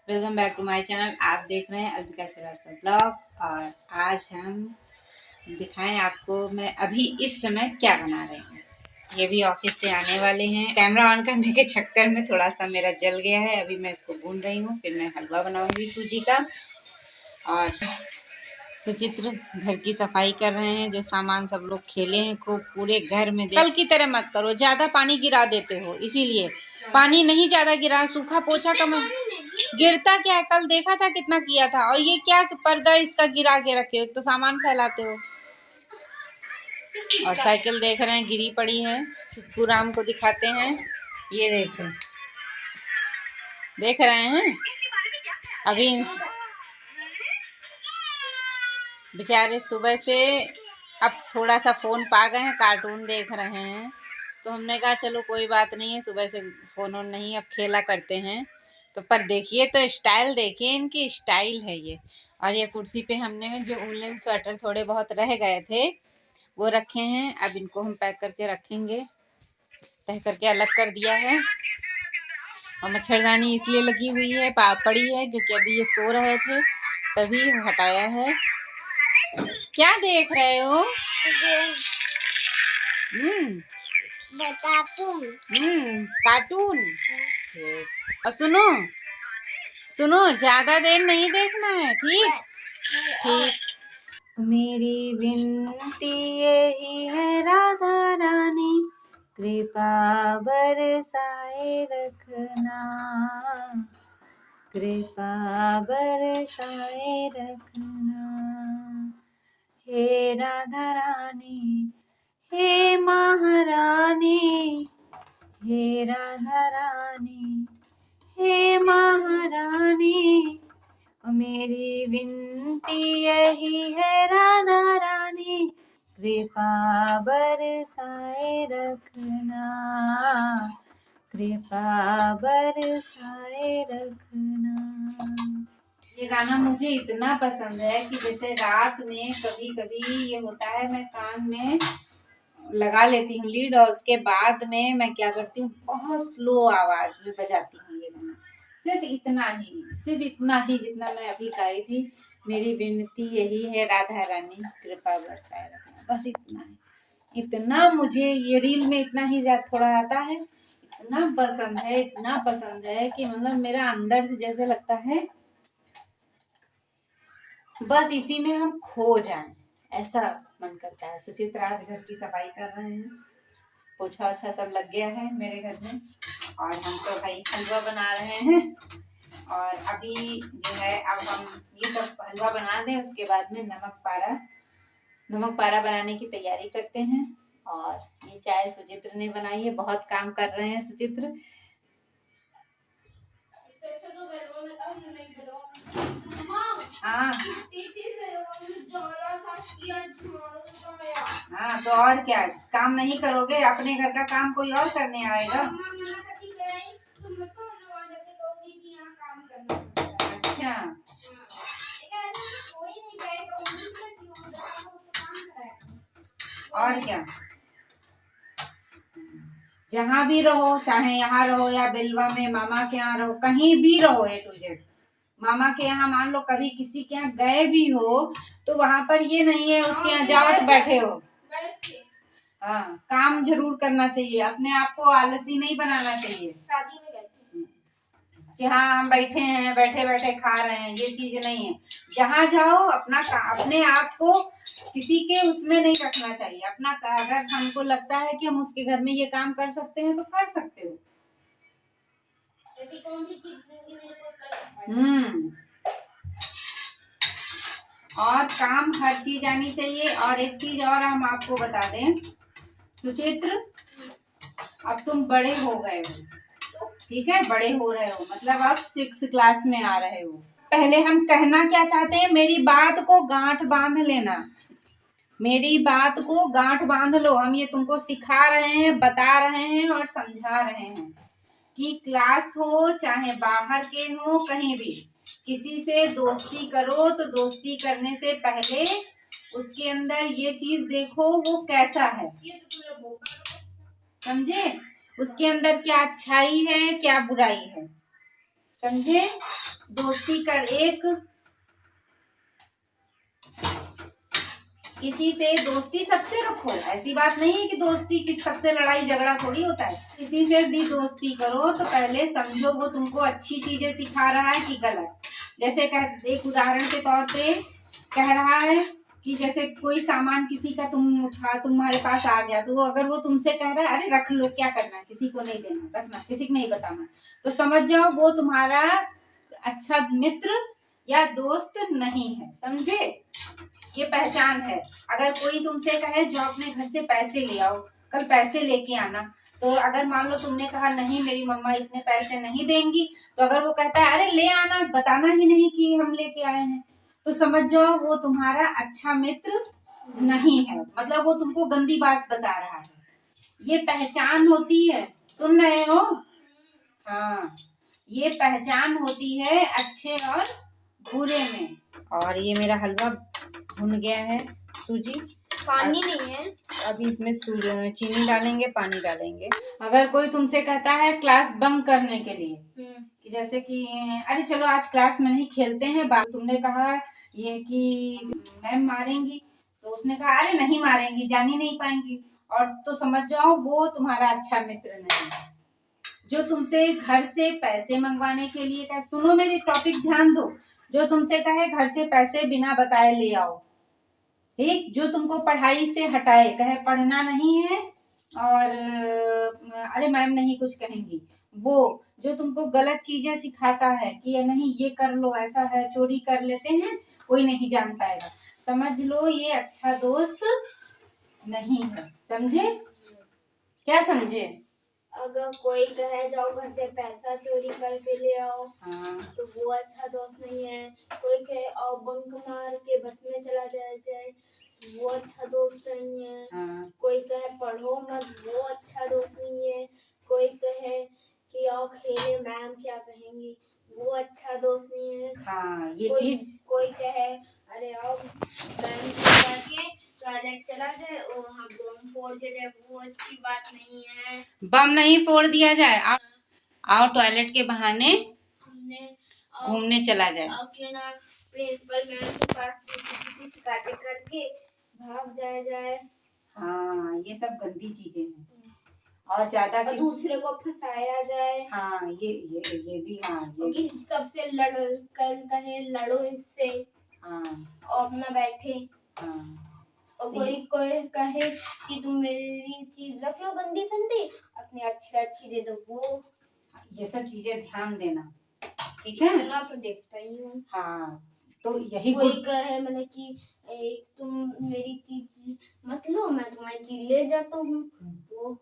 Welcome back to my channel. आप देख रहे हैं अलबिका श्रीवास्तव ब्लॉग। और आज हम दिखाएं आपको मैं अभी इस समय क्या बना रही हूँ। ये भी ऑफिस से आने वाले हैं। कैमरा ऑन करने के चक्कर में थोड़ा सा मेरा जल गया है। अभी मैं इसको भून रही हूँ, फिर मैं हलवा बनाऊंगी सूजी का। और सुचित्र घर की सफाई कर रहे हैं। जो सामान सब लोग खेले हैं खूब पूरे घर में। कल की तरह मत करो, ज्यादा पानी गिरा देते हो, इसीलिए पानी नहीं ज्यादा गिरा। सूखा पोछा कम गिरता क्या है, कल देखा था कितना किया था। और ये क्या पर्दा इसका गिरा के रखे हो, एक तो सामान फैलाते हो। और साइकिल देख रहे हैं गिरी पड़ी है। चिक्कू राम को दिखाते हैं, ये देखें, देख रहे हैं। अभी बेचारे सुबह से अब थोड़ा सा फोन पा गए हैं, कार्टून देख रहे हैं। तो हमने कहा चलो कोई बात नहीं है, सुबह से फोन ऑन नहीं, अब खेला करते हैं। तो पर देखिए तो स्टाइल देखिए, इनकी स्टाइल है ये। और ये कुर्सी पे हमने जो वूलन स्वेटर थोड़े बहुत रह गए थे वो रखे हैं। अब इनको हम पैक करके रखेंगे। तह करके अलग कर दिया है। और मच्छरदानी इसलिए लगी हुई है, पड़ी है, क्योंकि अभी ये सो रहे थे तभी हटाया है। क्या देख रहे हो? कार्टून। और सुनो सुनो, ज्यादा देर नहीं देखना है, ठीक ठीक। मेरी विनती यही है राधा रानी, कृपा बरसाए रखना, कृपा बरसाए रखना। हे राधा रानी, हे महारानी, हे राधा रानी, हे महारानी, मेरी विनती यही है राधा रानी, कृपा बरसाए रखना, कृपा बरसाए रखना। ये गाना मुझे इतना पसंद है कि जैसे रात में कभी कभी ये होता है, मैं कान में लगा लेती हूँ लीड, और उसके बाद में मैं क्या करती हूँ, बहुत स्लो आवाज में बजाती हूँ ये गाना। सिर्फ इतना ही जितना मैं अभी गाई थी, मेरी विनती यही है राधा रानी, कृपा बरसाए रखना, बस इतना ही। इतना मुझे ये रील में इतना ही थोड़ा आता है, इतना पसंद है, इतना पसंद है कि मतलब मेरा अंदर से जैसे लगता है बस इसी में हम खो जाएं, ऐसा मन करता है। सुचित्रा आज घर की सफाई कर रहे हैं, पोछा ओछा सब लग गया है मेरे घर में। और हम तो भाई हलवा बना रहे हैं। और अभी जो है अब हम ये सब हलवा बना दें, उसके बाद में नमक पारा बनाने की तैयारी करते हैं। और ये चाय सुचित्र ने बनाई है, बहुत काम कर रहे हैं सुचित्र। हाँ हाँ, तो और क्या, काम नहीं करोगे, अपने घर का काम कोई और करने आएगा। अच्छा, और क्या, जहाँ भी रहो, चाहे यहाँ रहो या बिलवा में मामा के यहाँ रहो, कहीं भी रहो, A to Z मामा के यहाँ मान लो कभी किसी के यहाँ गए भी हो तो वहां पर ये नहीं है उसके यहाँ जाओ तो बैठे हो। हाँ, काम जरूर करना चाहिए, अपने आप को आलसी नहीं बनाना चाहिए। शादी में गए कि हाँ हम बैठे हैं, बैठे बैठे खा रहे हैं, ये चीज नहीं है। जहाँ जाओ अपने आप को किसी के उसमें नहीं रखना चाहिए। अपना अगर हमको लगता है कि हम उसके घर में ये काम कर सकते हैं तो कर सकते हो। कौन सी चीज और काम हर चीज आनी चाहिए। और एक चीज और हम आपको बता दें सुचित्र, अब तुम बड़े हो गए हो, ठीक है, बड़े हो रहे हो, मतलब आप 6 क्लास में आ रहे हो। पहले हम कहना क्या चाहते हैं, मेरी बात को गांठ बांध लेना, मेरी बात को गांठ बांध लो। हम ये तुमको सिखा रहे हैं, बता रहे हैं और समझा रहे हैं कि क्लास हो चाहे बाहर के हो, कहीं भी किसी से दोस्ती करो तो दोस्ती करने से पहले उसके अंदर ये चीज देखो वो कैसा है, समझे, उसके अंदर क्या अच्छाई है क्या बुराई है, समझे। दोस्ती कर एक किसी से दोस्ती सबसे रखो। ऐसी बात नहीं है कि दोस्ती की सबसे लड़ाई झगड़ा थोड़ी होता है। किसी से भी दोस्ती करो तो पहले समझो वो तुमको अच्छी चीजें सिखा रहा है कि गलत। जैसे एक उदाहरण के तौर पे कह रहा है कि जैसे कोई सामान किसी का तुम्हारे पास आ गया, तो अगर वो तुमसे कह रहा है अरे रख लो, क्या करना है, किसी को नहीं देना, रखना, किसी को नहीं बताना, तो समझ जाओ वो तुम्हारा अच्छा मित्र या दोस्त नहीं है। समझे? ये पहचान है। अगर कोई तुमसे कहे जो अपने घर से पैसे ले आओ, कल पैसे लेके आना, तो अगर मान लो तुमने कहा नहीं मेरी मम्मा इतने पैसे नहीं देंगी, तो अगर वो कहता है अरे ले आना, बताना ही नहीं कि हम लेके आए हैं, तो समझ जाओ वो तुम्हारा अच्छा मित्र नहीं है। मतलब वो तुमको गंदी बात बता रहा है। ये पहचान होती है। सुन रहे हो? हाँ, ये पहचान होती है अच्छे और बुरे में। और ये मेरा हलवा भुन गया है, सूजी पानी नहीं है अभी इसमें चीनी डालेंगे, पानी डालेंगे। अगर कोई तुमसे कहता है क्लास बंक करने के लिए कि जैसे कि अरे चलो आज क्लास में नहीं खेलते हैं, तुमने कहा ये कि मैम मारेंगी, तो उसने कहा अरे नहीं मारेंगी, जान ही नहीं पाएंगी, और तो समझ जाओ वो तुम्हारा अच्छा मित्र नहीं है। जो तुमसे घर से पैसे मंगवाने के लिए कहे, सुनो मेरे टॉपिक ध्यान दो, जो तुमसे कहे घर से पैसे बिना बताए ले आओ, ठीक, जो तुमको पढ़ाई से हटाए, कहे पढ़ना नहीं है और अरे मैम नहीं कुछ कहेंगी, वो जो तुमको गलत चीजें सिखाता है कि नहीं ये कर लो, ऐसा है, चोरी कर लेते हैं, कोई नहीं जान पाएगा, समझ लो ये अच्छा दोस्त नहीं है। समझे? क्या समझे? अगर कोई कहे जाओ घर से पैसा चोरी करके ले आओ, हाँ, तो वो अच्छा दोस्त नहीं है। कोई कहे और बंक मार के बस में चला जाए, वो अच्छा दोस्त नहीं है। हाँ, कोई कहे पढ़ो मत, वो अच्छा दोस्त नहीं है। कोई कहे कि आओ खेले, मैम क्या कहेंगी, वो अच्छा दोस्त नहीं है। हाँ, ये चीज कोई कहे अरे आओ मैम के टॉयलेट चला जाए और वहाँ बम फोड़ दिया जाए, वो अच्छी बात नहीं है। बम नहीं फोड़ दिया जाए, आओ टॉयलेट के बहाने हमने घूमने चला जाए, और क्यों ना प्रिंसिपल मैम के पास शिकायतें करके भाग जाए। हाँ, ये सब गंदी चीजें हैं। और ज्यादा और दूसरे को फंसाया जाए। हाँ, ये भी, हाँ, कि सबसे कहे लड़ो इससे, हाँ, और अपना बैठे। हाँ, और कोई कहे कि तुम मेरी चीज रख लो गंदी संदी, अपनी अच्छी दे दो, वो ये सब चीजें ध्यान देना, ठीक है? ना तो देखता ही हूँ। हाँ, तो यही कोई कहे मतलब कि तुम मेरी चीज मत लो, मैं तुम्हारी चीज ले जाता हूँ, वो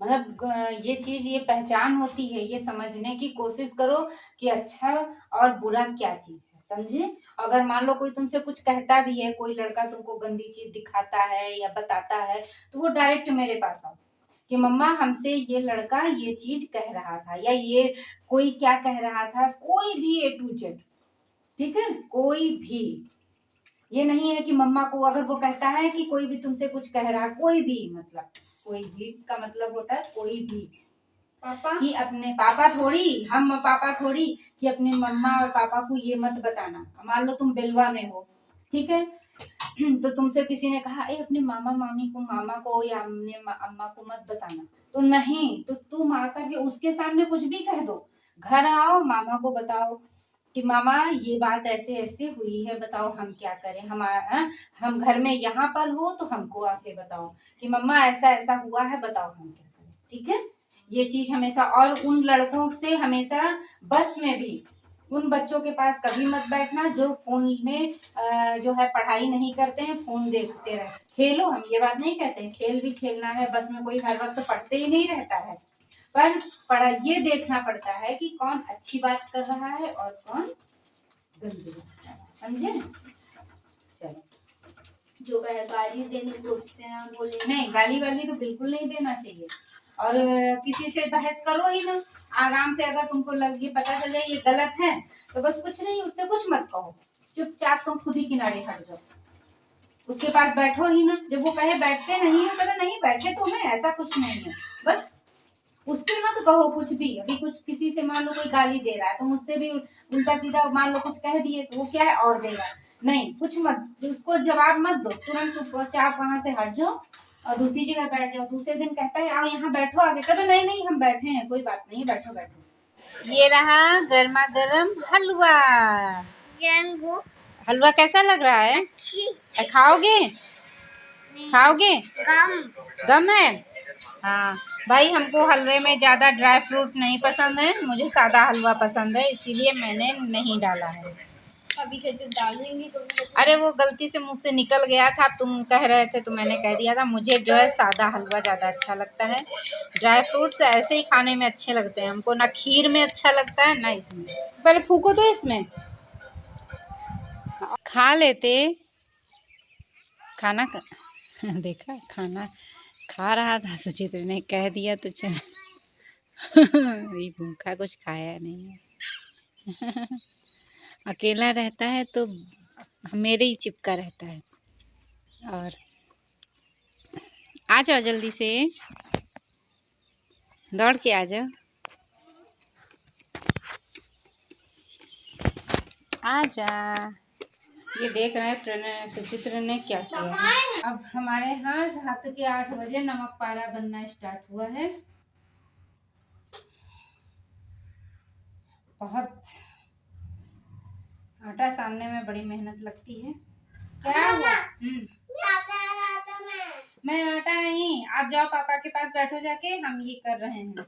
मतलब ये चीज, ये पहचान होती है, ये समझने की कोशिश करो कि अच्छा और बुरा क्या चीज है। समझे? अगर मान लो कोई तुमसे कुछ कहता भी है, कोई लड़का तुमको गंदी चीज दिखाता है या बताता है, तो वो डायरेक्ट मेरे पास आओ कि मम्मा हमसे ये लड़का ये चीज कह रहा था, या ये कोई क्या कह रहा था, कोई भी A to Z, ठीक है, कोई भी। ये नहीं है कि मम्मा को, अगर वो कहता है कि कोई भी तुमसे कुछ कह रहा है, कोई भी, मतलब कोई भी का मतलब होता है कोई भी, पापा कि अपने पापा थोड़ी, हम पापा थोड़ी कि अपने मम्मा और पापा को ये मत बताना। मान लो तुम बेलवा में हो, ठीक है, तो तुमसे किसी ने कहा अपने मामा मामी को, मामा को या अपने अम्मा को मत बताना, तो नहीं, तो तुम आकर के उसके सामने कुछ भी कह दो, घर आओ मामा को बताओ कि मामा ये बात ऐसे ऐसे हुई है, बताओ हम क्या करें, हम घर में यहाँ पर हो तो हमको आके बताओ कि मम्मा ऐसा ऐसा हुआ है, बताओ हम क्या करें, ठीक है? ये चीज हमेशा, और उन लड़कों से हमेशा बस में भी उन बच्चों के पास कभी मत बैठना जो फोन में जो है पढ़ाई नहीं करते हैं, फोन देखते रहे। खेलो, हम ये बात नहीं कहते हैं, खेल भी खेलना है, बस में कोई हर वक्त पढ़ते ही नहीं रहता है, पर ये देखना पड़ता है कि कौन अच्छी बात कर रहा है और कौन गंदी बात कर रहा है। समझे? चलो, जो कहे गाली देने को उससे ना बोले। नहीं, गाली वाली तो बिल्कुल नहीं देना चाहिए, और किसी से बहस करो ही ना, आराम से। अगर तुमको ये पता चल जाए ये गलत है, तो बस कुछ नहीं, उससे कुछ मत कहो, चुपचाप तुम खुद ही किनारे हट जाओ, उसके पास बैठो ही ना। जब वो कहे बैठते नहीं है, पता नहीं बैठे तो मैं, ऐसा कुछ नहीं है, बस उससे मत कहो कुछ भी। अभी कुछ किसी से मान लो कोई गाली दे रहा है तो मुझसे भी उल्टा सीधा मान लो कुछ कह दिए तो वो क्या है और देगा। नहीं, कुछ मत, उसको जवाब मत दो, तुरंत चुपचाप वहां से हट जाओ और दूसरी जगह बैठ जाओ। दूसरे दिन कहता है आओ यहाँ बैठो आगे, कहते नहीं नहीं हम बैठे हैं, कोई बात नहीं, बैठो बैठो। ये रहा गर्मा गर्म हलवा। हलवा कैसा लग रहा है? खाओगे? खाओगे? गम है। हाँ भाई, हमको हलवे में ज्यादा ड्राई फ्रूट नहीं पसंद है, मुझे सादा हलवा पसंद है, इसीलिए मैंने नहीं डाला है। अभी जब डालेंगे तो अरे वो गलती से मुझसे निकल गया था, तुम कह रहे थे तो मैंने कह दिया था। मुझे जो है सादा हलवा ज़्यादा अच्छा लगता है। ड्राई फ्रूट्स ऐसे ही खाने में अच्छे लगते हैं हमको, ना खीर में अच्छा लगता है ना इसमें। पहले फूको तो इसमें खा लेते खाना देखा, खाना खा रहा था सुचित्र ने कह दिया तो चल ये भूखा कुछ खाया नहीं है अकेला रहता है तो मेरे ही चिपका रहता है। और आ जाओ जल्दी से, दौड़ के आ जाओ, आ जा। ये देख रहे हैं सुचित्र ने क्या किया है। अब हमारे यहाँ रात के 8 बजे नमक पारा बनना स्टार्ट हुआ है। बहुत आटा सानने में बड़ी मेहनत लगती है। क्या हुआ? मैं आटा नहीं, आप जाओ पापा के पास बैठो जाके, हम ये कर रहे हैं।